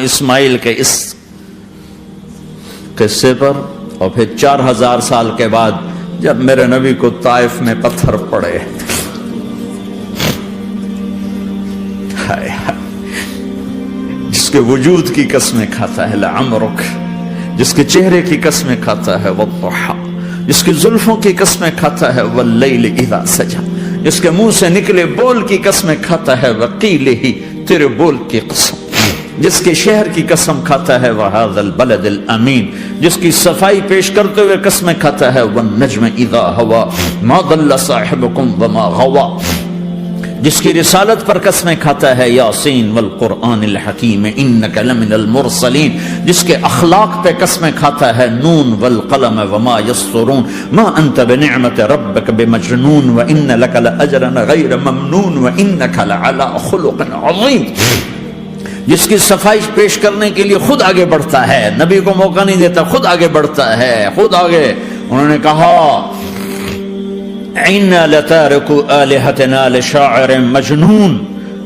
اسماعیل کے اس قصے پر، اور پھر 4000 سال کے بعد جب میرے نبی کو طائف میں پتھر پڑے، جس کے وجود کی قسمیں کھاتا ہے لعمرک، جس کے چہرے کی قسمیں کھاتا ہے والضحی، جس کی زلفوں کی قسمیں کھاتا ہے واللیل اذا سجا، جس کے منہ سے نکلے بول کی قسمیں کھاتا ہے وقیلہ، تیرے بول کی قسم، جس کے شہر کی قسم کھاتا ہے وَهَذَا الْبَلَدِ الْأَمِينَ، جس کی صفائی پیش کرتے ہوئے قسمیں کھاتا ہے وَالنَّجْمِ إِذَا هَوَى مَا ضَلَّ صَاحِبُكُمْ وَمَا غَوَى، جس کی رسالت پر قسمیں کھاتا ہے یاسین وَالْقُرْآنِ الْحَكِيمِ إِنَّكَ لَمِنَ الْمُرْسَلِينَ، جس کے اخلاق پہ قسمیں کھاتا ہے نون وَالْقَلَمِ وَمَا يَسْطُرُونَ مَا أَنْتَ بِنِعْمَةِ رَبِّكَ بِمَجْنُونَ وَإِنَّ لَكَ لَأَجْرًا غَيْرَ مَمْنُونَ وَإِنَّكَ لَعَلَىٰ خُلُقٍ عَظِيمٍ، جس کی صفائی پیش کرنے کے لیے خود آگے بڑھتا ہے، نبی کو موقع نہیں دیتا، خود آگے بڑھتا ہے، خود آگے۔ انہوں نے کہا اِنَّا لَتَارِكُ آلِهَتِنَا لِشَاعِرٍ مَجْنُونَ،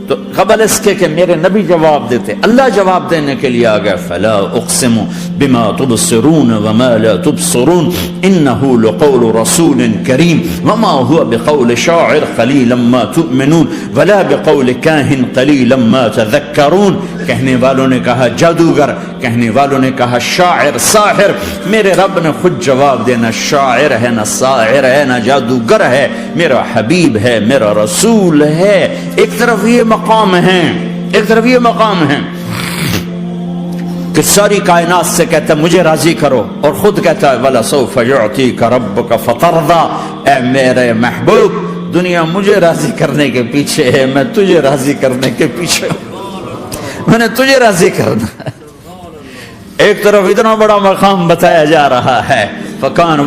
تو قبل اس کے میرے نبی جواب دیتے، اللہ جواب دینے کے لیے آگیا فَلَا أُقْسِمُ بِمَا تُبْصِرُونَ وَمَا لَا تُبْصِرُونَ إِنَّهُ لَقَوْلُ رَسُولٍ كَرِيمٍ وَمَا هُوَ بِقَوْلِ شَاعِرٍ قَلِيلًا مَا تُؤْمِنُونَ وَلَا بِقَوْلِ كَاهِنٍ قَلِيلًا مَا تَذَكَّرُونَ، کہنے والوں نے کہا جادوگر، کہنے والوں نے کہا شاعر، ساحر، میرے رب نے خود جواب دینا شاعر ہے نہ ساحر ہے نہ جادوگر ہے، میرا حبیب ہے، میرا رسول ہے۔ ایک طرف یہ مقام ہے، ایک طرف یہ مقام ہے کہ ساری کائنات سے کہتا ہے مجھے راضی کرو، اور خود کہتا ہے وَلَسَوْفَ يُعْطِيكَ رَبُّكَ فَتَرْضَىٰ، اے میرے محبوب دنیا مجھے راضی کرنے کے پیچھے ہے، میں تجھے راضی کرنے کے پیچھے ہوں، میں نے تجھے راضی کرنا ہے۔ ایک طرف اتنا بڑا مقام بتایا جا رہا ہے فَكَانَ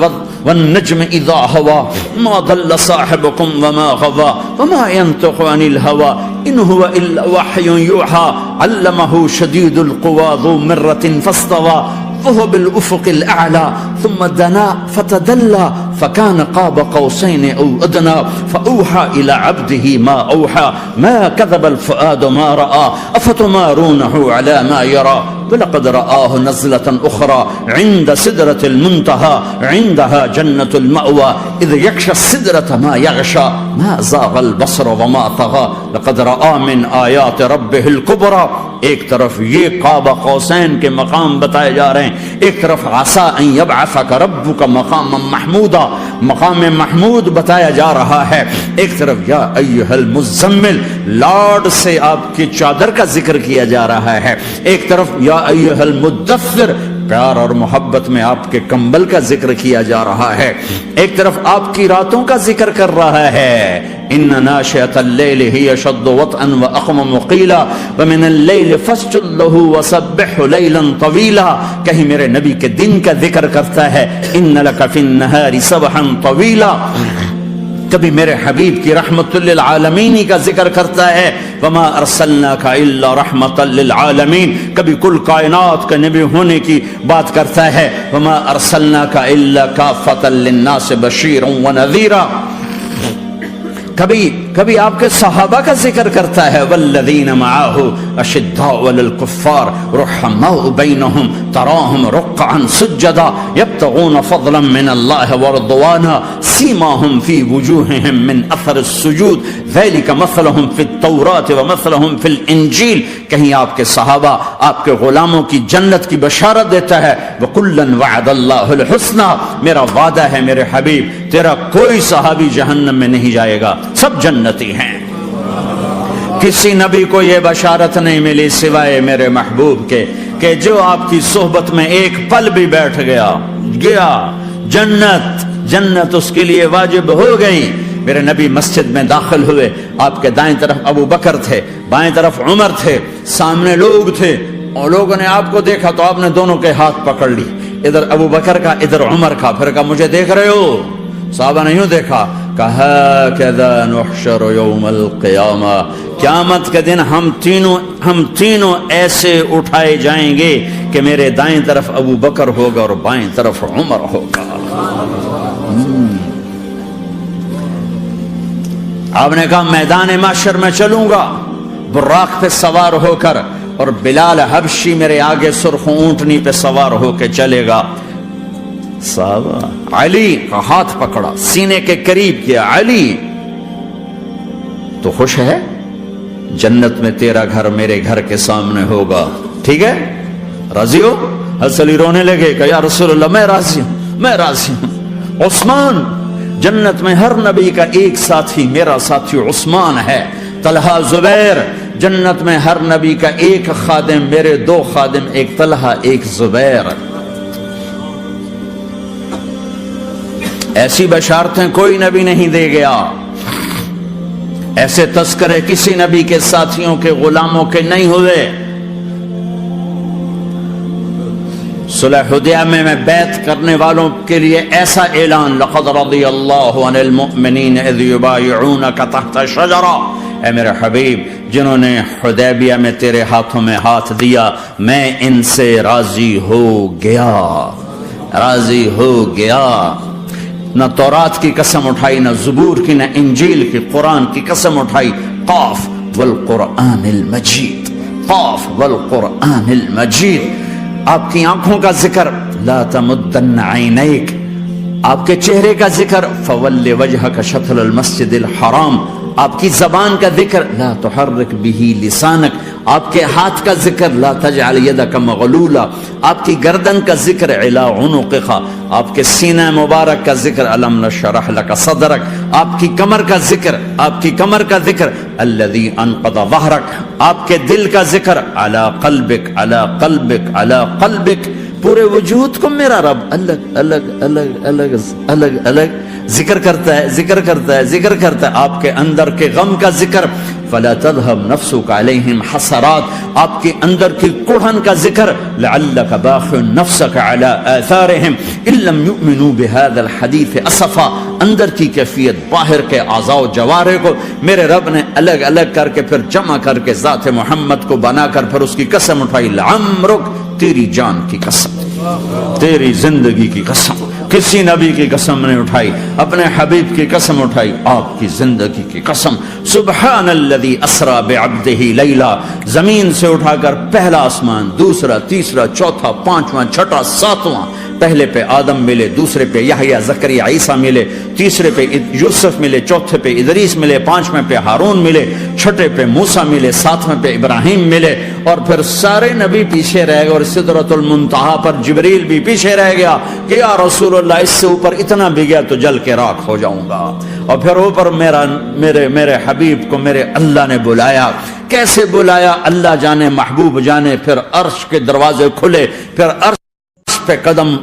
وَالنَّجْمِ إِذَا هَوَىٰ مَا ضَلَّ صَاحِبُكُمْ وَمَا غَوَىٰ وَمَا يَنطِقُ عَنِ الْهَوَىٰ إِنْ هُوَ إِلَّا وَحْيٌ يُوحَىٰ عَلَّمَهُ شَدِيدُ الْقُوَىٰ ذُو مِرَّةٍ فَاسْتَوَىٰ وَهُوَ بِالْأُفُقِ الْأَعْلَىٰ ثُمَّ دَنَا فَتَدَلَّىٰ فَكَانَ قَابَ قَوْسَيْنِ أَوْ أَدْنَىٰ فَأَوْحَىٰ إِلَىٰ عَبْدِهِ مَا أَوْحَىٰ مَا كَذَبَ الْفُؤَادُ مَا رَأَىٰ أَفَتُمَارُونَهُ عَلَىٰ مَا يَرَىٰ وَلَقَدْ رَآهُ نَزْلَةً أُخْرَىٰ عِندَ سِدْرَةِ الْمُنتَهَىٰ عِندَهَا جَنَّةُ الْمَأْوَىٰ إِذْ يَغْشَى السِّدْرَةَ مَا يَغْشَىٰ مَا زَاغَ الْبَصَرُ وَمَا طَغَىٰ لَقَدْ رَآىٰ مِنْ آيَاتِ رَبِّهِ الْكُبْرَىٰ۔ ایک طرف یہ قاب قوسین کے مقام بتائے جا رہے ہیں، ایک طرف عسیٰ ان یبعثک ربک مقاما محمودا، مقام محمود بتایا جا رہا ہے، ایک طرف یا ایھا المزمل، لاڈ سے آپ کی چادر کا ذکر کیا جا رہا ہے، ایک طرف یا ایھا المدثر، پیار اور محبت میں آپ کے کمبل کا ذکر کیا جا رہا ہے، ایک طرف آپ کی راتوں کا ذکر کر رہا ہے ان ناشئۃ اللیل ہی اشد وطئا واقوم قیلا ومن اللیل فاسجد لہ وسبحہ لیلا طویلا، کہیں میرے نبی کے دن کا ذکر کرتا ہے ان لک فی النہار سبحا طویلا، کبھی میرے حبیب کی رحمت للعالمین کا ذکر کرتا ہے وما ارسلناک الا رحمتا للعالمین، کبھی کل کائنات کا نبی ہونے کی بات کرتا ہے وما ارسلناک الا کافتا للناس بشیرا ونذیرا، کبھی آپ کے صحابہ کا ذکر کرتا ہے والذین معاہ اشداء علی الکفار رحماء بینہم تراہم رکعا سجدا یبتغون فضلا من اللہ ورضوانا سیماہم فی وجوہہم من اثر السجود ذلک مثلہم فی التوراۃ ومثلہم فی الانجیل، کہیں آپ کے صحابہ آپ کے غلاموں کی جنت کی بشارت دیتا ہے وکلا وعد اللہ الحسنى، میرا وعدہ ہے میرے حبیب تیرا کوئی صحابی جہنم میں نہیں جائے گا، سب جنتی ہیں۔ کسی نبی کو یہ بشارت نہیں ملی سوائے میرے محبوب کے کہ جو آپ کی صحبت میں ایک پل بھی بیٹھ گیا جنت اس کے لیے واجب ہو گئی۔ میرے نبی مسجد میں داخل ہوئے، آپ کے دائیں طرف ابو بکر تھے، بائیں طرف عمر تھے، سامنے لوگ تھے، اور لوگوں نے آپ کو دیکھا تو آپ نے دونوں کے ہاتھ پکڑ لی، ادھر ابو بکر کا ادھر عمر کا، پھر کہا مجھے دیکھ رہے ہو؟ صحابہ نے یوں دیکھا، کہا کذا نحشر یوم القیامہ، قیامت کے دن ہم تینوں ایسے اٹھائے جائیں گے کہ میرے دائیں طرف ابو بکر ہوگا اور بائیں طرف عمر ہوگا۔ آپ نے کہا میدان محشر میں چلوں گا براق پہ سوار ہو کر، اور بلال حبشی میرے آگے سرخ اونٹنی پہ سوار ہو کے چلے گا. صحابہ علی کا ہاتھ پکڑا, سینے کے قریب کیا. علی تو خوش ہے؟ جنت میں تیرا گھر میرے گھر کے سامنے ہوگا, ٹھیک ہے؟ راضی ہو؟ حضرت علی رونے لگے کہ یا رسول اللہ میں راضی ہوں, میں راضی ہوں. عثمان, جنت میں ہر نبی کا ایک ساتھی میرا ساتھی عثمان ہے. طلحہ زبیر, جنت میں ہر نبی کا ایک خادم میرے دو خادم, ایک طلحہ ایک زبیر. ایسی بشارتیں کوئی نبی نہیں دے گیا, ایسے تذکرے کسی نبی کے ساتھیوں کے غلاموں کے نہیں ہوئے. صلح حدیبیہ میں بیعت کرنے والوں کے لیے ایسا اعلان, لقد رضی اللہ عن المؤمنین اذ یبایعونک تحت شجرہ, اے میرے حبیب جنہوں نے حدیبیہ میں تیرے ہاتھوں میں ہاتھ دیا میں ان سے راضی ہو گیا, راضی ہو گیا. نہ تورات کی قسم اٹھائی, نہ زبور کی, نہ انجیل کی, قرآن کی قسم اٹھائی. قاف والقرآن المجید, قاف والقرآن المجید. آپ کی آنکھوں کا ذکر, لا تمدن عینیک, آپ کے چہرے کا ذکر, فول وجہک شطر المسجد الحرام. آپ کی زبان کا ذکر, لا تحرک بہ لسانک. آپ کے ہاتھ کا ذکر, لا تجعل یدک مغلولا. آپ کی گردن کا ذکر, علی عنقک. آپ کے سینہ مبارک کا ذکر, الم نشرح لک صدرک. آپ کی کمر کا ذکر, آپ کی کمر کا ذکر, الذی انقض ظہرک. آپ کے دل کا ذکر, علی قلبک علی قلبک علی قلبک. پورے وجود کو میرا رب الگ الگ الگ الگ الگ الگ ذکر کرتا ہے, ذکر کرتا ہے, ذکر کرتا ہے. آپ کے اندر کے غم کا ذکر, فلا تذهب نفسك عليهم حسرات. آپ کے اندر کی کڑھن کا ذکر, لعلك باخع نفسك على آثارهم ان لم يؤمنوا بهذا الحديث اسفا. اندر کی کیفیت باہر کے اعضاء و جوارح کو میرے رب نے الگ الگ کر کے پھر جمع کر کے ذات محمد کو بنا کر پھر اس کی قسم اٹھائی, لعمرک, تیری جان کی قسم, تیری زندگی کی قسم. کسی نبی کی قسم نہیں اٹھائی, اپنے حبیب کی قسم اٹھائی, آپ کی زندگی کی قسم. سبحان الذی اسری بعبدہ لیلا. زمین سے اٹھا کر پہلا آسمان, دوسرا, تیسرا, چوتھا, پانچواں, چھٹا, ساتواں. پہلے پہ آدم ملے, دوسرے پہ یحییٰ, زکریا, عیسیٰ ملے, تیسرے پہ یوسف ملے, چوتھے پہ ادریس ملے, پانچویں پہ ہارون ملے, چھٹے پہ موسیٰ ملے, ساتویں پہ ابراہیم ملے, اور پھر سارے نبی پیچھے رہ گئے, اور سدرۃ المنتہا پر جبریل بھی پیچھے رہ گیا کہ یا رسول اللہ اس سے اوپر اتنا بھی گیا تو جل کے راکھ ہو جاؤں گا. اور پھر اوپر میرے حبیب کو میرے اللہ نے بلایا. کیسے بلایا اللہ جانے, محبوب جانے. پھر عرش کے دروازے کھلے, پھر عرش پہ قدم.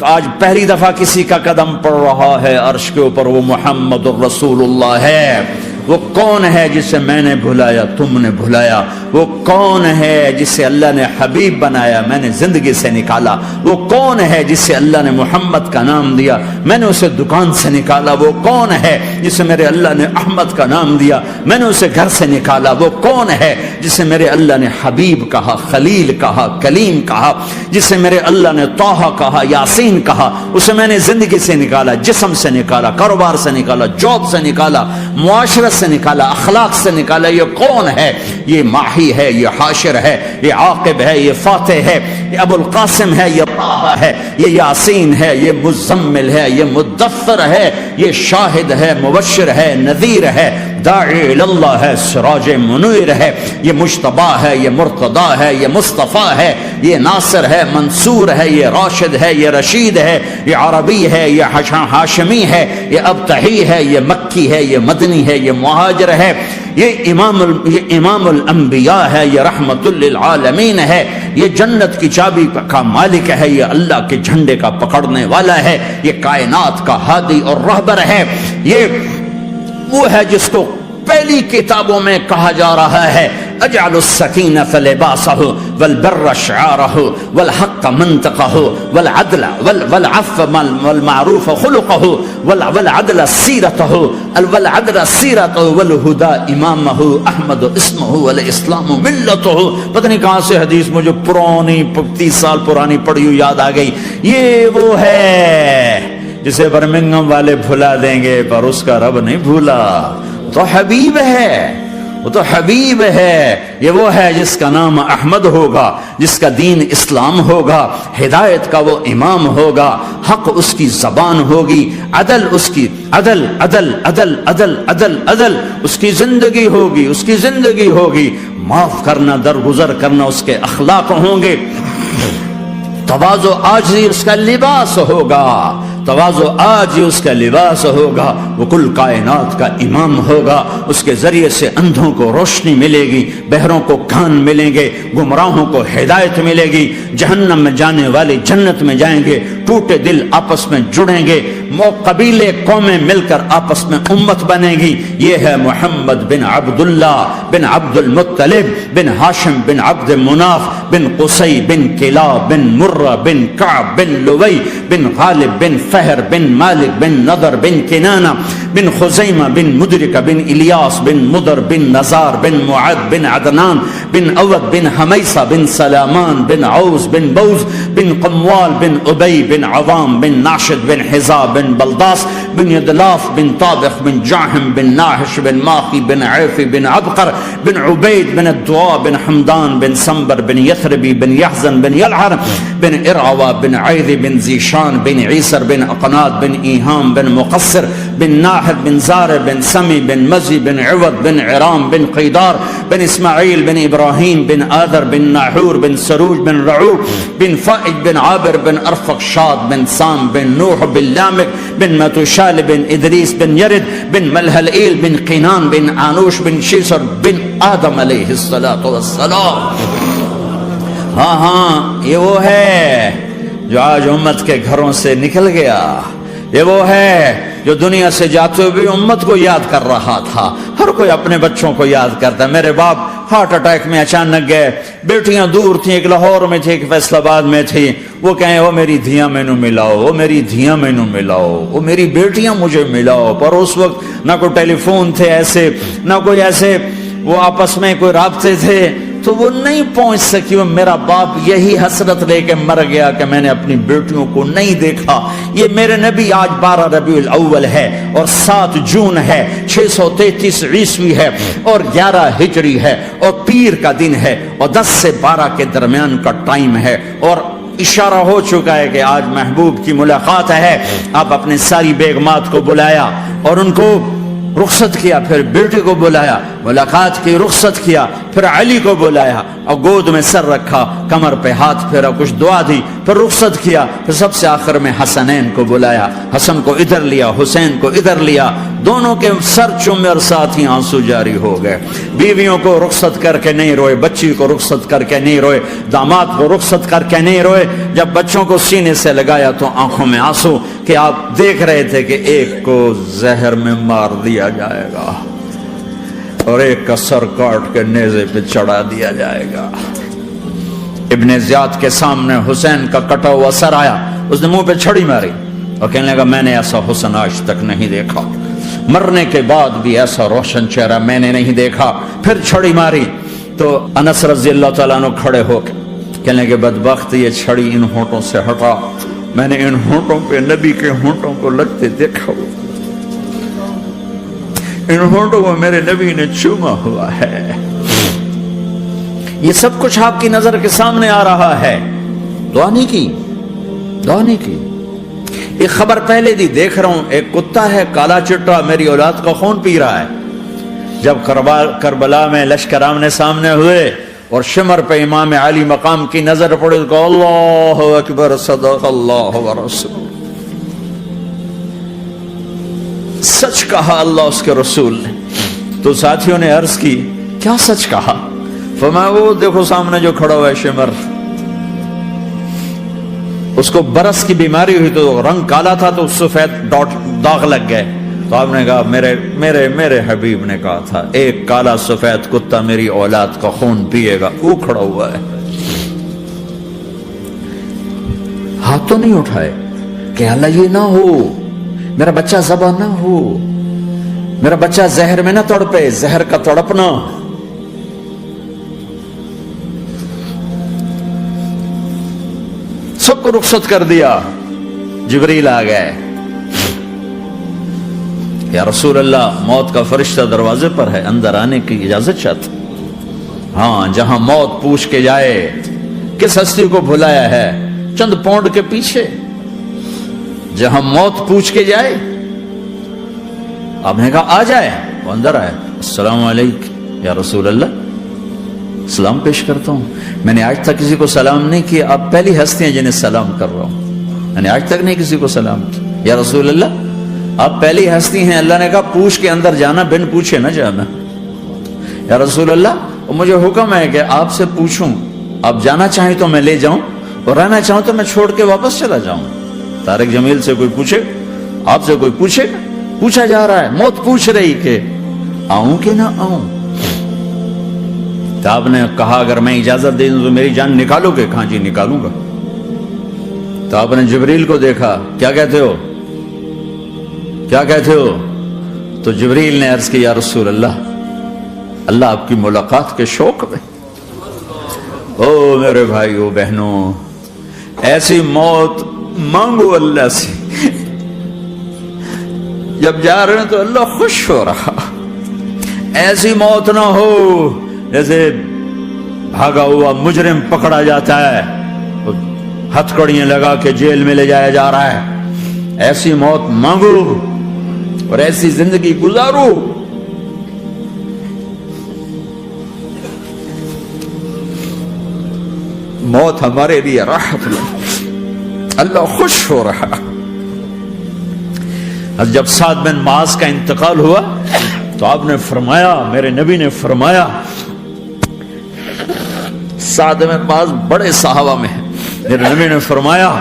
آج پہلی دفعہ کسی کا قدم پڑ رہا ہے عرش کے اوپر, وہ محمد الرسول اللہ ہے. وہ کون ہے جسے میں نے بھلایا, تم نے بھلایا؟ وہ کون ہے جسے اللہ نے حبیب بنایا, میں نے زندگی سے نکالا؟ وہ کون ہے جسے اللہ نے محمد کا نام دیا, میں نے اسے دکان سے نکالا؟ وہ کون ہے جسے میرے اللہ نے احمد کا نام دیا, میں نے اسے گھر سے نکالا؟ وہ کون ہے جسے میرے اللہ نے حبیب کہا, خلیل کہا, کلیم کہا, جسے میرے اللہ نے طٰہٰ کہا, یاسین کہا؟ اسے میں نے زندگی سے نکالا, جسم سے نکالا, کاروبار سے نکالا, جاب سے نکالا, معاشرت سے نکالا, اخلاق سے نکالا. یہ کون ہے؟ یہ ماہی ہے, یہ حاشر ہے, یہ عاقب ہے, یہ فاتح ہے, یہ ابو القاسم ہے, یہ طٰہٰ ہے, یہ یاسین ہے, یہ مزمل ہے, یہ مدثر ہے, یہ شاہد ہے, مبشر ہے, نذیر ہے, داعی اللہ ہے, سراج منیر ہے, یہ مجتبی ہے, یہ مرتضی ہے, یہ مصطفیٰ ہے, یہ ناصر ہے, منصور ہے, یہ راشد ہے, یہ رشید ہے, یہ عربی ہے, یہ ہاشمی ہے, یہ ابتحی ہے, یہ مکی ہے, یہ مدنی ہے, یہ مہاجر ہے, یہ امام الانبیاء ہے, یہ رحمت للعالمین ہے, یہ جنت کی چابی کا مالک ہے, یہ اللہ کے جھنڈے کا پکڑنے والا ہے, یہ کائنات کا ہادی اور رہبر ہے. یہ وہ ہے جس کو پہلی کتابوں میں کہا جا رہا ہے اجعل السکینۃ لباسہ والبر شعارہ والحق منطقہ والعدل والعفو والمعروف خلقہ والعدل سیرتہ والہدى امامہ احمد اسمہ والاسلام ملتہ. پتہ نہیں کہاں سے حدیث مجھے پرانی 30 سال پرانی پڑھی ہوئی یاد آ گئی. یہ وہ ہے جسے برمنگم والے بھلا دیں گے پر اس کا رب نہیں بھولا. تو حبیب ہے, وہ تو حبیب ہے، یہ وہ ہے جس کا نام احمد ہوگا، جس کا دین اسلام ہوگا، ہدایت کا وہ امام ہوگا، حق اس کی زبان ہوگی، عدل اس کی عدل عدل عدل عدل عدل عدل اس کی زندگی ہوگی، اس کی زندگی ہوگی، معاف کرنا، درگزر کرنا اس کے اخلاق ہوں گے، تواضع عاجزی اس کا لباس ہوگا، تواضع آج اس کا لباس ہوگا، وہ کل کائنات کا امام ہوگا، اس کے ذریعے سے اندھوں کو روشنی ملے گی، بہروں کو کان ملیں گے، گمراہوں کو ہدایت ملے گی، جہنم میں جانے والے جنت میں جائیں گے، ٹوٹے دل آپس میں جڑیں گے، قبیلے قومیں مل کر آپس میں امت بنے گی۔ یہ ہے محمد بن عبداللہ بن عبد المطلب بن ہاشم بن عبد مناف بن قصی بن کلاب بن مرہ بن کعب بن لوی بن غالب بن فہر بن مالک بن نضر بن کنانہ بن خزیمہ بن مدرکہ بن الیاس بن مدر بن نزار بن معد بن عدنان بن اود بن حمیسہ بن سلامان بن عوز بن بوز بن قموال بن ابی بن عوام بن ناشد بن حزاب بن بلداس بن یدلاف بن طابخ بن جاہم بن ناحش بن ماخی بن عیفی بن عبقر بن عبید بن الدعاء بن حمدان بن سنبر بن یثربی بن یحزن بن یلعر بن ارعوى بن عیذ بن زیشان بن عیسر بن اقناد بن ایہام بن مقصر بن ناحد بن زار بن سمی بن مزی بن عوض بن عرام بن قیدار بن اسماعیل بن ابراہیم بن آدر بن ناحور بن سروج بن رعوب بن فائد بن عابر بن ارفق شاد بن سام بن نوح بن لامک بن متوشال بن ادریس بن یرد بن ملحلئیل بن قینان بن آنوش بن شیسر بن آدم علیہ السلام۔ ہاں ہاں، یہ وہ ہے جو آج امت کے گھروں سے نکل گیا، یہ وہ ہے جو دنیا سے جاتے ہوئے امت کو یاد کر رہا تھا۔ ہر کوئی اپنے بچوں کو یاد کرتا ہے۔ میرے باپ ہارٹ اٹیک میں اچانک گئے، بیٹیاں دور تھیں، ایک لاہور میں تھی، ایک فیصل آباد میں تھی، وہ کہیں وہ میری دھیاں مینو ملاؤ، وہ میری دھیاں مینو ملاؤ، وہ میری بیٹیاں مجھے ملاؤ۔ پر اس وقت نہ کوئی ٹیلی فون تھے ایسے، نہ کوئی ایسے وہ آپس میں کوئی رابطے تھے، تو وہ نہیں پہنچ سکی۔ وہ میرا باپ یہی حسرت لے کے مر گیا کہ میں نے اپنی بیٹیوں کو نہیں دیکھا۔ یہ میرے نبی آج 12 ربیع الاول ہے اور 7 جون ہے، 633 عیسوی ہے اور 11 ہجری ہے اور پیر کا دن ہے اور 10 سے 12 کے درمیان کا ٹائم ہے، اور اشارہ ہو چکا ہے کہ آج محبوب کی ملاقات ہے۔ آپ اپنے ساری بیگمات کو بلایا اور ان کو رخصت کیا، پھر بیٹے کو بلایا، ملاقات کی، رخصت کیا، پھر علی کو بلایا اور گود میں سر رکھا، کمر پہ ہاتھ پھیرا، کچھ دعا دی، پھر رخصت کیا، پھر سب سے آخر میں حسنین کو بلایا، حسن کو ادھر لیا، حسین کو ادھر لیا، دونوں کے سر چومے اور ساتھ ہی آنسو جاری ہو گئے۔ بیویوں کو رخصت کر کے نہیں روئے، بچی کو رخصت کر کے نہیں روئے، داماد کو رخصت کر کے نہیں روئے۔ جب بچوں کو سینے سے لگایا تو آنکھوں میں آنسو، کہ آپ دیکھ رہے تھے کہ ایک کو زہر میں مار دیا جائے گا اور ایک کا سر کاٹ کے نیزے پہ چڑھا دیا جائے گا۔ ابن زیاد کے سامنے حسین کا کٹا ہوا سر آیا، اس نے منہ پہ چھڑی ماری اور کہنے لگا میں نے ایسا حسن آج تک نہیں دیکھا، مرنے کے بعد بھی ایسا روشن چہرہ میں نے نہیں دیکھا۔ پھر چھڑی ماری تو انس رضی اللہ تعالیٰ عنہ کھڑے ہو کے کہنے لگے بدبخت، یہ چھڑی ان ہونٹوں سے ہٹا، میں نے ان ہونٹوں پہ نبی کے ہونٹوں کو لگتے دیکھا، ان ہونٹوں کو میرے نبی نے چوما ہوا ہے۔ یہ سب کچھ آپ کی نظر کے سامنے آ رہا ہے، دعا نہیں کی، دعا نہیں کی۔ ایک خبر پہلے دی دیکھ رہا ہوں، ایک کتا ہے کالا چٹا میری اولاد کا خون پی رہا ہے۔ جب کربلا میں لشکر آمنے سامنے ہوئے اور شمر پہ امام علی مقام کی نظر پڑی تو اللہ اکبر، صدق اللہ ورسول، سچ کہا اللہ اس کے رسول نے۔ تو ساتھیوں نے عرض کی کیا سچ کہا؟ فرمایا وہ دیکھو سامنے جو کھڑا ہوا ہے شمر، اس کو برس کی بیماری ہوئی تو رنگ کالا تھا تو سفید داغ لگ گئے۔ تو آپ نے کہا میرے حبیب نے کہا تھا ایک کالا سفید کتا میری اولاد کا خون پیے گا، وہ کھڑا ہوا ہے۔ ہاتھ تو نہیں اٹھائے کہ اللہ یہ نہ ہو، میرا بچہ ذبح نہ ہو، میرا بچہ زہر میں نہ تڑپے، زہر کا تڑپنا۔ سب کو رخصت کر دیا، جبریل آ گئے، یا رسول اللہ موت کا فرشتہ دروازے پر ہے، اندر آنے کی اجازت چاہتا۔ ہاں، جہاں موت پوچھ کے جائے کس ہستی کو بھلایا ہے، چند پونڈ کے پیچھے جہاں موت پوچھ کے جائے، آپ نے کہا آ جائے، وہ اندر آئے، السلام علیکم یا رسول اللہ، سلام پیش کرتا ہوں، میں نے آج تک کسی کو سلام نہیں کیا، آپ پہلی ہستی ہیں جنہیں سلام کر رہا ہوں، میں نے آج تک نہیں کسی کو سلام کیا، یا رسول اللہ آپ پہلی ہستی ہیں، اللہ نے کہا پوچھ کے اندر جانا، بن پوچھے نہ جانا، یا رسول اللہ مجھے حکم ہے کہ آپ سے پوچھوں، آپ جانا چاہیں تو میں لے جاؤں اور رہنا چاہوں تو میں چھوڑ کے واپس چلا جاؤں۔ طارق جمیل سے کوئی پوچھے، آپ سے کوئی پوچھے، پوچھا جا رہا ہے، موت پوچھ رہی کہ آؤں کہ نہ آؤں۔ تو آپ نے کہا اگر میں اجازت دے دوں تو میری جان نکالو گے؟ کہاں جی نکالوں گا۔ تو آپ نے جبریل کو دیکھا، کیا کہتے ہو، کیا کہتے ہو؟ تو جبریل نے عرض کی یا رسول اللہ، اللہ آپ کی ملاقات کے شوق میں۔ او میرے بھائیو بہنوں، ایسی موت مانگو اللہ سے، جب جا رہے ہیں تو اللہ خوش ہو رہا، ایسی موت نہ ہو جیسے بھاگا ہوا مجرم پکڑا جاتا ہے، ہتھکڑیاں لگا کے جیل میں لے جایا جا رہا ہے، ایسی موت مانگو اور ایسی زندگی گزارو۔ موت ہمارے لیے راحت ہے، اللہ خوش ہو رہا۔ جب سعد بن معاذ کا انتقال ہوا تو آپ نے فرمایا، میرے نبی نے فرمایا، سعد بن معاذ بڑے صحابہ میں ہیں، میرے نبی نے فرمایا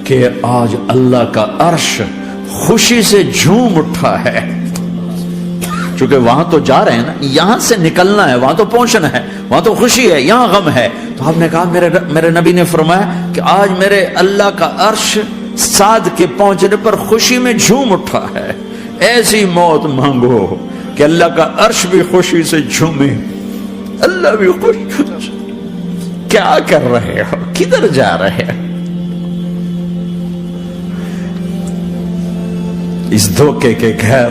کہ آج اللہ کا عرش خوشی سے جھوم اٹھا ہے، چونکہ وہاں تو جا رہے ہیں نا، یہاں سے نکلنا ہے، وہاں تو پہنچنا ہے، وہاں تو خوشی ہے، یہاں غم ہے۔ تو آپ نے کہا، میرے نبی نے فرمایا کہ آج میرے اللہ کا عرش سعد کے پہنچنے پر خوشی میں جھوم اٹھا ہے۔ ایسی موت مانگو کہ اللہ کا عرش بھی خوشی سے جھومے، اللہ بھی خوش۔ کیا کر رہے ہو، کدھر جا رہے ہو؟ اس دھوکے کے گھر،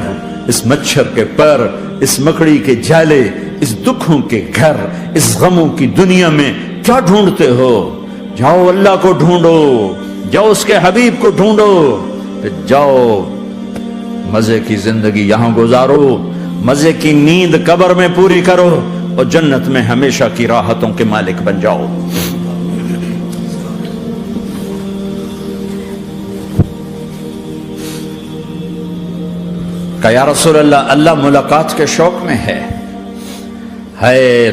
اس مچھر کے پر، اس مکڑی کے جالے، اس دکھوں کے گھر، اس غموں کی دنیا میں کیا ڈھونڈتے ہو؟ جاؤ اللہ کو ڈھونڈو، جاؤ اس کے حبیب کو ڈھونڈو، جاؤ مزے کی زندگی یہاں گزارو، مزے کی نیند قبر میں پوری کرو اور جنت میں ہمیشہ کی راحتوں کے مالک بن جاؤ۔ کہ یا رسول اللہ، اللہ ملاقات کے شوق میں ہے۔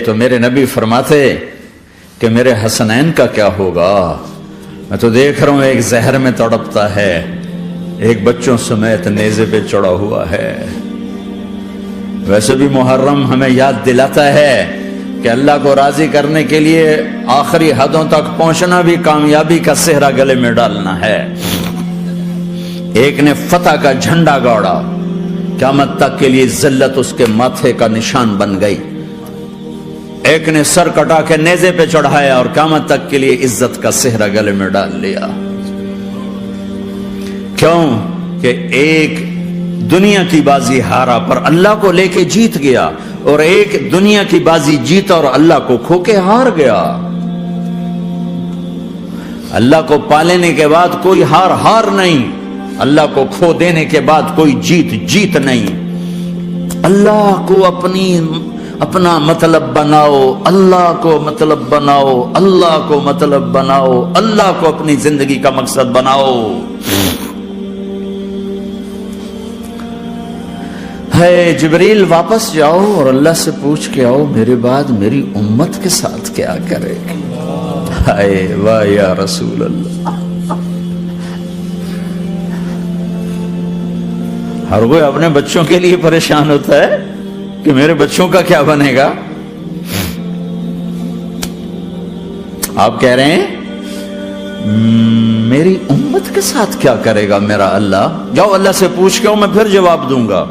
تو میرے نبی فرماتے کہ میرے حسنین کا کیا ہوگا؟ میں تو دیکھ رہا ہوں ایک زہر میں تڑپتا ہے، ایک بچوں سمیت نیزے پہ چڑھا ہوا ہے۔ ویسے بھی محرم ہمیں یاد دلاتا ہے کہ اللہ کو راضی کرنے کے لیے آخری حدوں تک پہنچنا بھی کامیابی کا صحرا گلے میں ڈالنا ہے۔ ایک نے فتح کا جھنڈا گاڑا، قیامت تک کے لیے ذلت اس کے ماتھے کا نشان بن گئی۔ ایک نے سر کٹا کے نیزے پہ چڑھایا اور قیامت تک کے لیے عزت کا صحرا گلے میں ڈال لیا۔ کیوں کہ ایک دنیا کی بازی ہارا پر اللہ کو لے کے جیت گیا، اور ایک دنیا کی بازی جیتا اور اللہ کو کھو کے ہار گیا۔ اللہ کو پالینے کے بعد کوئی ہار نہیں، اللہ کو کھو دینے کے بعد کوئی جیت نہیں۔ اللہ کو اپنا مطلب بناؤ، اللہ کو مطلب بناؤ، اللہ کو مطلب بناؤ، اللہ کو اپنی زندگی کا مقصد بناؤ۔ جبریل واپس جاؤ اور اللہ سے پوچھ کے آؤ میرے بعد میری امت کے ساتھ کیا کرے گا۔ واہ یا رسول اللہ۔ ہر کوئی اپنے بچوں کے لیے پریشان ہوتا ہے کہ میرے بچوں کا کیا بنے گا۔ آپ کہہ رہے ہیں میری امت کے ساتھ کیا کرے گا میرا اللہ؟ جاؤ اللہ سے پوچھ کے میں پھر جواب دوں گا۔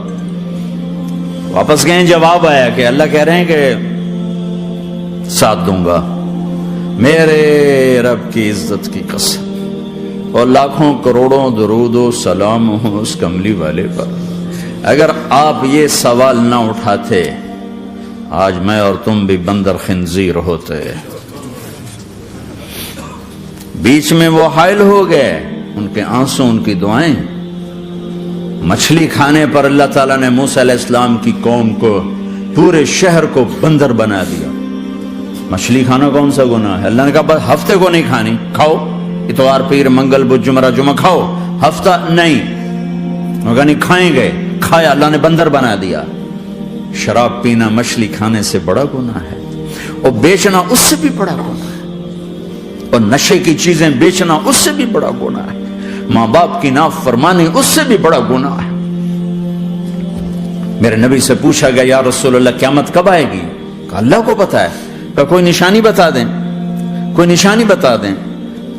واپس گئے، جواب آیا کہ اللہ کہہ رہے ہیں کہ ساتھ دوں گا، میرے رب کی عزت کی قسم، اور لاکھوں کروڑوں درود و سلام ہوں اس کملی والے پر۔ اگر آپ یہ سوال نہ اٹھاتے آج میں اور تم بھی بندر خنزیر ہوتے. بیچ میں وہ حائل ہو گئے، ان کے آنسو، ان کی دعائیں. مچھلی کھانے پر اللہ تعالیٰ نے موسیٰ علیہ السلام کی قوم کو، پورے شہر کو بندر بنا دیا. مچھلی کھانا کون سا گناہ ہے؟ اللہ نے کہا بس ہفتے کو نہیں کھانی، کھاؤ اتوار پیر منگل بدھ جمعہ جمعہ کھاؤ، ہفتہ نہیں. وہ کہا نہیں کھائیں گے، کھایا، اللہ نے بندر بنا دیا. شراب پینا مچھلی کھانے سے بڑا گناہ ہے، اور بیچنا اس سے بھی بڑا گناہ ہے، اور نشے کی چیزیں بیچنا اس سے بھی بڑا گناہ ہے، ماں باپ کی نافرمانی اس سے بھی بڑا گناہ ہے. میرے نبی سے پوچھا گیا یا رسول اللہ قیامت کب آئے گی؟ کہا اللہ کو پتا ہے. کہا کوئی نشانی بتا دیں، کوئی نشانی بتا دیں.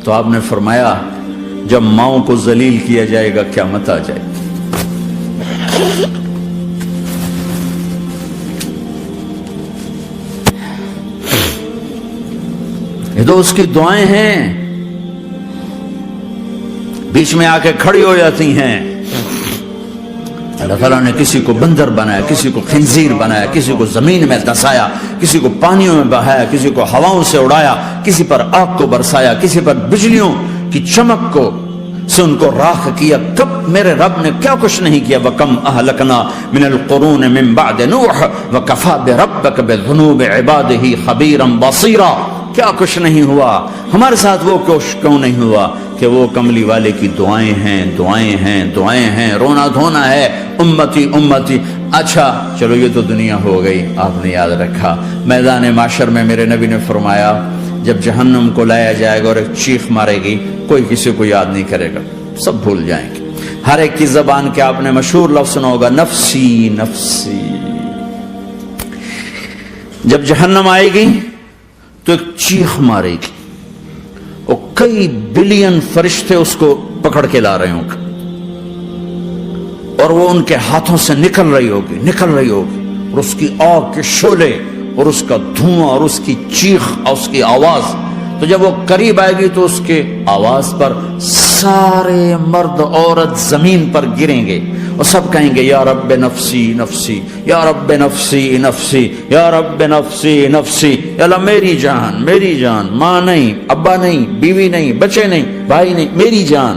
تو آپ نے فرمایا جب ماؤں کو ذلیل کیا جائے گا قیامت آ جائے گی. یہ تو اس کی دعائیں ہیں، بیچ میں آ کے کھڑی ہو جاتی ہیں. اللہ تعالیٰ نے کسی کو بندر بنایا، کسی کو خنزیر بنایا، کسی کو زمین میں دھسایا، کسی کو پانیوں میں بہایا، کسی کو ہواؤں سے اڑایا، کسی پر آگ کو برسایا، کسی پر بجلیوں کی چمک کو سے ان کو راکھ کیا. کب میرے رب نے کیا کچھ نہیں کیا. وَكَمْ أَهْلَكْنَا مِنَ الْقُرُونِ مِنْ بَعْدِ نُوحٍ وَكَفَى بِرَبِّكَ بِذُنُوبِ عِبَادِهِ خَبِيرًا بَصِيرًا. کیا کچھ نہیں ہوا ہمارے ساتھ، وہ کچھ کیوں نہیں ہوا کہ وہ کملی والے کی دعائیں ہیں، دعائیں ہیں، دعائیں ہیں، رونا دھونا ہے امتی امتی. اچھا چلو یہ تو دنیا ہو گئی، آپ نے یاد رکھا میدان معاشر میں میرے نبی نے فرمایا جب جہنم کو لایا جائے گا اور ایک چیخ مارے گی، کوئی کسی کو یاد نہیں کرے گا، سب بھول جائیں گے. ہر ایک کی زبان کے آپ نے مشہور لفظ سنا ہوگا نفسی نفسی. جب جہنم آئے گی تو ایک چیخ مارے گی، اور کئی بلین فرشتے اس کو پکڑ کے لا رہے ہوں گے، اور وہ ان کے ہاتھوں سے نکل رہی ہوگی، اور اس کی آگ کے شعلے اور اس کا دھواں اور اس کی چیخ اور اس کی آواز. تو جب وہ قریب آئے گی تو اس کے آواز پر سارے مرد عورت زمین پر گریں گے اور سب کہیں گے یا رب نفسی نفسی، یا رب نفسی نفسی، یا رب نفسی نفسی. یا اللہ میری جان، میری جان، ماں نہیں، ابا نہیں، بیوی نہیں، بچے نہیں، بھائی نہیں، میری جان.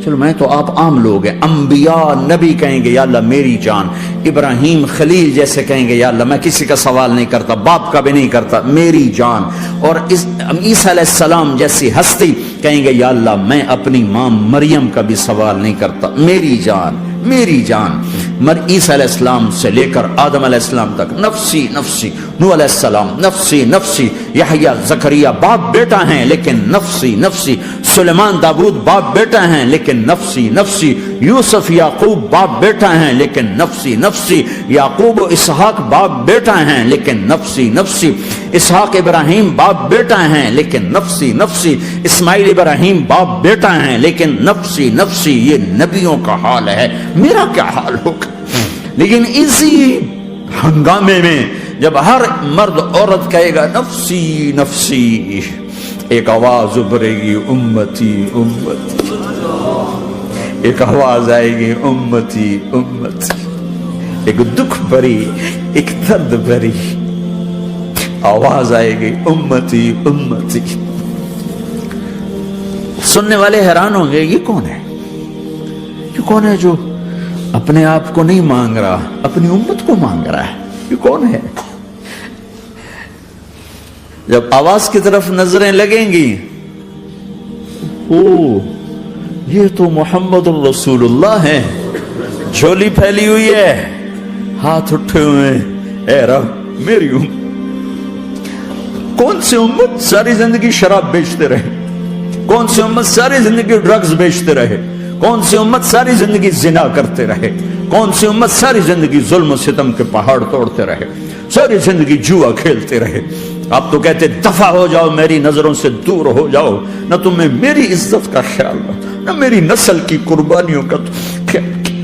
چلو میں تو آپ عام لوگ ہیں، انبیاء نبی کہیں گے یا اللہ میری جان. ابراہیم خلیل جیسے کہیں گے یا اللہ میں کسی کا سوال نہیں کرتا، باپ کا بھی نہیں کرتا، میری جان. اور عیسیٰ علیہ السلام جیسی ہستی کہیں گے یا اللہ میں اپنی ماں مریم کا بھی سوال نہیں کرتا، میری جان، میری جان. عیسیٰ علیہ السلام سے لے کر آدم علیہ السلام تک نفسی نفسی. نوح علیہ السلام نفسی نفسی. یحییٰ زکریا باپ بیٹا ہیں لیکن نفسی نفسی. سلیمان داؤد باپ بیٹا ہیں لیکن نفسی نفسی. یوسف یعقوب باپ بیٹا ہیں لیکن نفسی نفسی. یعقوب و اسحاق باپ بیٹا ہیں لیکن نفسی نفسی. اسحاق ابراہیم باپ بیٹا ہیں لیکن نفسی نفسی. اسماعیل ابراہیم باپ بیٹا ہیں لیکن نفسی نفسی. یہ نبیوں کا حال ہے، میرا کیا حال ہوگا؟ لیکن اسی ہنگامے میں جب ہر مرد عورت کہے گا نفسی نفسی، ایک آواز ابھرے گی امتی امتی. ایک آواز آئے گی امتی امتی. ایک دکھ بھری، ایک درد بھری آواز آئے گی امتی امتی. سننے والے حیران ہوں گے یہ کون ہے، یہ کون ہے جو اپنے آپ کو نہیں مانگ رہا، اپنی امت کو مانگ رہا ہے، یہ کون ہے؟ جب آواز کی طرف نظریں لگیں گی، او یہ تو محمد الرسول اللہ ہے، جھولی پھیلی ہوئی ہے، ہاتھ اٹھے ہوئے ہیں، اے رب میری امت. کون سی امت ساری زندگی شراب بیچتے رہے؟ کون سی امت ساری زندگی ڈرگز بیچتے رہے؟ کون سی امت ساری زندگی زنا کرتے رہے؟ کون سی امت ساری زندگی ظلم و ستم کے پہاڑ توڑتے رہے؟ ساری زندگی جوا کھیلتے رہے؟ آپ تو کہتے دفع ہو جاؤ، میری نظروں سے دور ہو جاؤ. نہ تمہیں میری عزت کا خیال رہا، نہ میری نسل کی قربانیوں کا خیال کیا.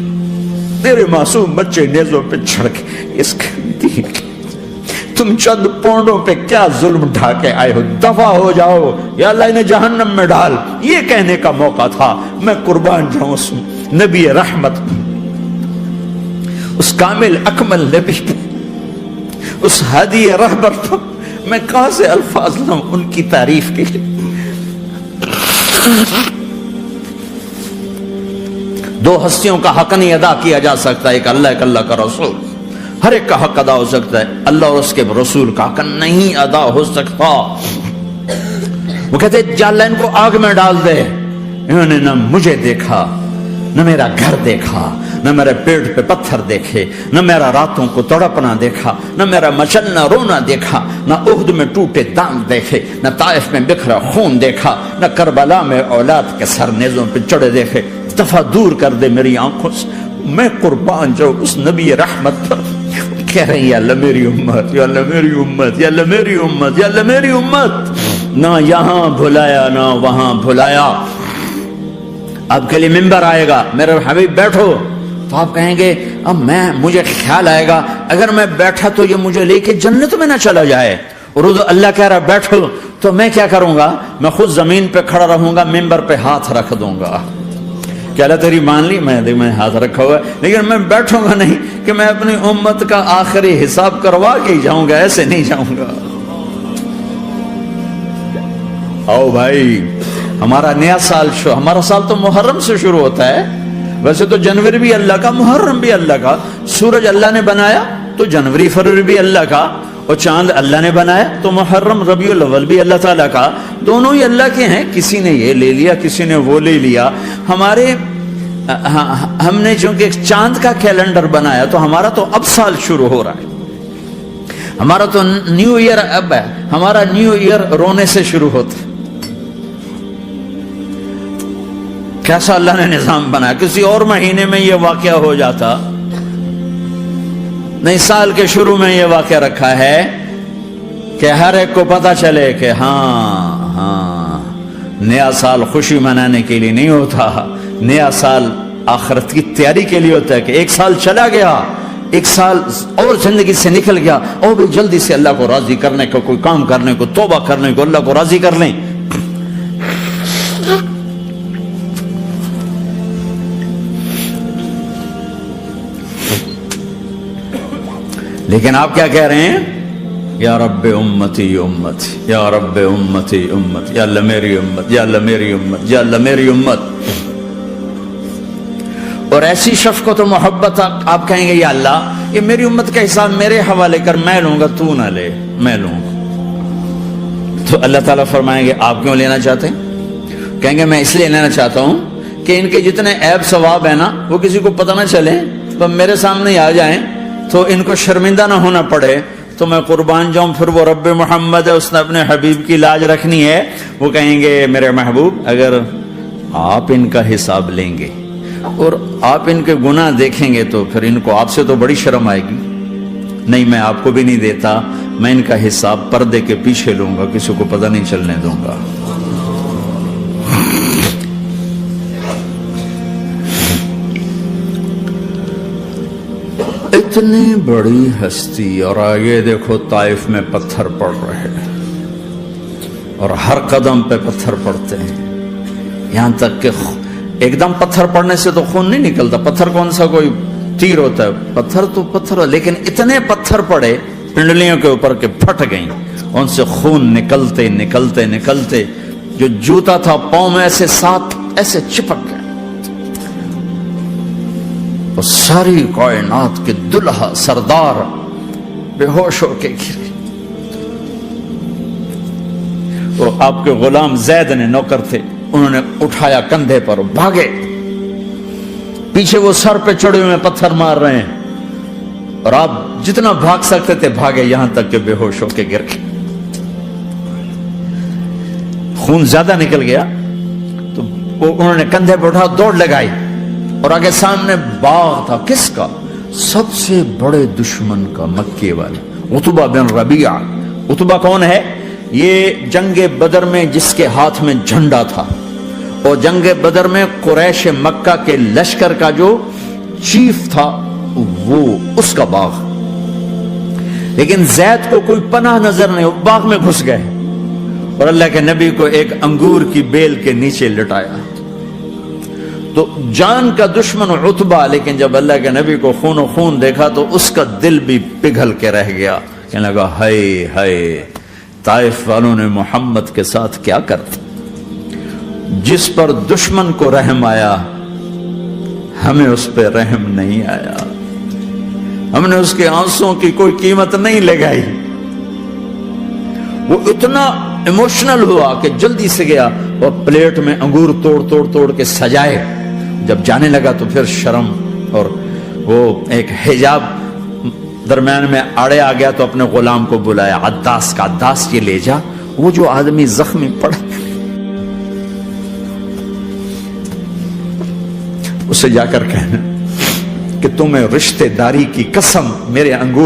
میرے معصوم بچے نیزوں پہ چڑھ کے اس دین کی تم چند پونڈوں پہ کیا ظلم ڈھا کے آئے ہو؟ دفع ہو جاؤ، یا اللہ انہیں جہنم میں ڈال. یہ کہنے کا موقع تھا، میں قربان جاؤں نبی رحمت. اس کامل اکمل نبی پہ، اس ہادی رہبر پر میں کہاں سے الفاظ لوں ان کی تعریف کے لیے؟ دو ہستیوں کا حق نہیں ادا کیا جا سکتا، ایک اللہ، ایک اللہ کا رسول۔ ہر ایک کا حق ادا ہو سکتا ہے، اللہ اور اس کے رسول کا حق نہیں ادا ہو سکتا۔ وہ کہتے جا اللہ ان کو آگ میں ڈال دے۔ انہوں نے نہ مجھے دیکھا، نہ میرا گھر دیکھا، نہ میرے پیٹ پہ پتھر دیکھے، نہ میرا راتوں کو تڑپنا دیکھا، نہ میرا مچلنا رونا دیکھا، نہ احد میں ٹوٹے دانت دیکھے، نہ طائف میں بکھرا خون دیکھا، نہ کربلا میں اولاد کے سر نیزوں پہ چڑھے دیکھے۔ دفعہ دور کر دے میری آنکھوں سے، میں قربان جو اس نبی رحمت پر۔ کہہ رہے ہیں یا اللہ میری امت، یا اللہ میری امت، یا اللہ میری امت، یا اللہ میری امت۔ نہ یہاں بھلایا نہ وہاں بھلایا۔ آپ کے لیے ممبر آئے گا، میرے حبیب بیٹھو، تو آپ کہیں گے اب مجھے خیال آئے گا اگر میں بیٹھا تو یہ مجھے لے کے جنت میں نہ چلا جائے، اور اللہ کہہ رہا بیٹھو تو میں کیا کروں گا؟ میں خود زمین پہ کھڑا رہوں گا، ممبر پہ ہاتھ رکھ دوں گا کہ اللہ تیری مان لی، میں ہاتھ رکھا ہوا ہے، لیکن میں بیٹھوں گا نہیں کہ میں اپنی امت کا آخری حساب کروا کے ہی جاؤں گا، ایسے نہیں جاؤں گا۔ آؤ بھائی، ہمارا نیا سال ہمارا سال تو محرم سے شروع ہوتا ہے، ویسے تو جنوری بھی اللہ کا، محرم بھی اللہ کا، سورج اللہ نے بنایا تو جنوری فروری بھی اللہ کا، اور چاند اللہ نے بنایا تو محرم ربیع الاول بھی اللہ تعالیٰ کا، دونوں ہی اللہ کے ہیں۔ کسی نے یہ لے لیا، کسی نے وہ لے لیا۔ ہم نے چونکہ چاند کا کیلنڈر بنایا تو ہمارا تو اب سال شروع ہو رہا ہے، ہمارا تو نیو ایئر اب ہے، ہمارا نیو ایئر رونے سے شروع ہوتا ہے۔ کیسا اللہ نے نظام بنایا، کسی اور مہینے میں یہ واقعہ ہو جاتا، نہیں سال کے شروع میں یہ واقعہ رکھا ہے کہ ہر ایک کو پتا چلے کہ ہاں نیا سال خوشی منانے کے لیے نہیں ہوتا، نیا سال آخرت کی تیاری کے لیے ہوتا ہے کہ ایک سال چلا گیا، ایک سال اور زندگی سے نکل گیا، اور بھی جلدی سے اللہ کو راضی کرنے کو، کوئی کام کرنے کو، توبہ کرنے کو، اللہ کو راضی کر لیں۔ لیکن آپ کیا کہہ رہے ہیں؟ یا رب امتی امت، یا رب امتی امت، یا اللہ میری امت، یا اللہ میری امت، یا اللہ میری امت۔ اور ایسی شفقت و محبت آپ کہیں گے یا اللہ یہ میری امت کا حساب میرے حوالے کر، میں لوں گا، تو نہ لے، میں لوں گا۔ تو اللہ تعالیٰ فرمائیں گے آپ کیوں لینا چاہتے ہیں؟ کہیں گے میں اس لیے لینا چاہتا ہوں کہ ان کے جتنے عیب ثواب ہیں نا وہ کسی کو پتہ نہ چلے، تو میرے سامنے آ جائیں تو ان کو شرمندہ نہ ہونا پڑے، تو میں قربان جاؤں۔ پھر وہ رب محمد ہے، اس نے اپنے حبیب کی لاج رکھنی ہے، وہ کہیں گے میرے محبوب اگر آپ ان کا حساب لیں گے اور آپ ان کے گناہ دیکھیں گے تو پھر ان کو آپ سے تو بڑی شرم آئے گی۔ نہیں، میں آپ کو بھی نہیں دیتا، میں ان کا حساب پردے کے پیچھے لوں گا، کسی کو پتہ نہیں چلنے دوں گا۔ اتنی بڑی ہستی، اور آگے دیکھو طائف میں پتھر پڑ رہے ہیں، اور ہر قدم پہ پتھر پڑتے ہیں، یہاں تک کہ ایک دم پتھر پڑنے سے تو خون نہیں نکلتا، پتھر کون سا کوئی تیر ہوتا ہے، پتھر تو پتھر، لیکن اتنے پتھر پڑے پنڈلیوں کے اوپر کہ پھٹ گئیں، ان سے خون نکلتے نکلتے نکلتے جو جوتا تھا پاؤں میں ایسے ساتھ ایسے چپک گئے، اور ساری کائنات کے دلہا سردار بے ہوش ہو کے گرے، اور آپ کے غلام زید نے نوکر تھے، انہوں نے اٹھایا کندھے پر، بھاگے، پیچھے وہ سر پہ چڑھے ہوئے پتھر مار رہے ہیں، اور آپ جتنا بھاگ سکتے تھے بھاگے، یہاں تک کہ بے ہوش ہو کے گر گئے۔ خون زیادہ نکل گیا تو انہوں نے کندھے پہ اٹھا، دوڑ لگائی، اور آگے سامنے باغ تھا، کس کا؟ سب سے بڑے دشمن کا، مکے والے عتبہ بن ربیعہ۔ عتبہ کون ہے؟ یہ جنگ بدر میں جس کے ہاتھ میں جھنڈا تھا، اور جنگ بدر میں قریش مکہ کے لشکر کا جو چیف تھا وہ اس کا باغ۔ لیکن زید کو کوئی پناہ نظر نہیں، وہ باغ میں گھس گئے، اور اللہ کے نبی کو ایک انگور کی بیل کے نیچے لٹایا، تو جان کا دشمن عتبہ، لیکن جب اللہ کے نبی کو خون و خون دیکھا تو اس کا دل بھی پگھل کے رہ گیا، کہنے لگا ہائے ہائے، طائف والوں نے محمد کے ساتھ کیا کرتے، جس پر دشمن کو رحم آیا ہمیں اس پہ رحم نہیں آیا، ہم نے اس کے آنسوں کی کوئی قیمت نہیں لگائی۔ وہ اتنا ایموشنل ہوا کہ جلدی سے گیا اور پلیٹ میں انگور توڑ کے سجائے، جب جانے لگا تو پھر شرم اور وہ ایک حجاب درمیان میں آڑے آ گیا تو اپنے غلام کو بلایا، عداس کا، عداس یہ لے جا وہ جو آدمی زخمی پڑا، اسے جا کر کہنا کہ تمہیں رشتہ داری کی قسم میرے انگور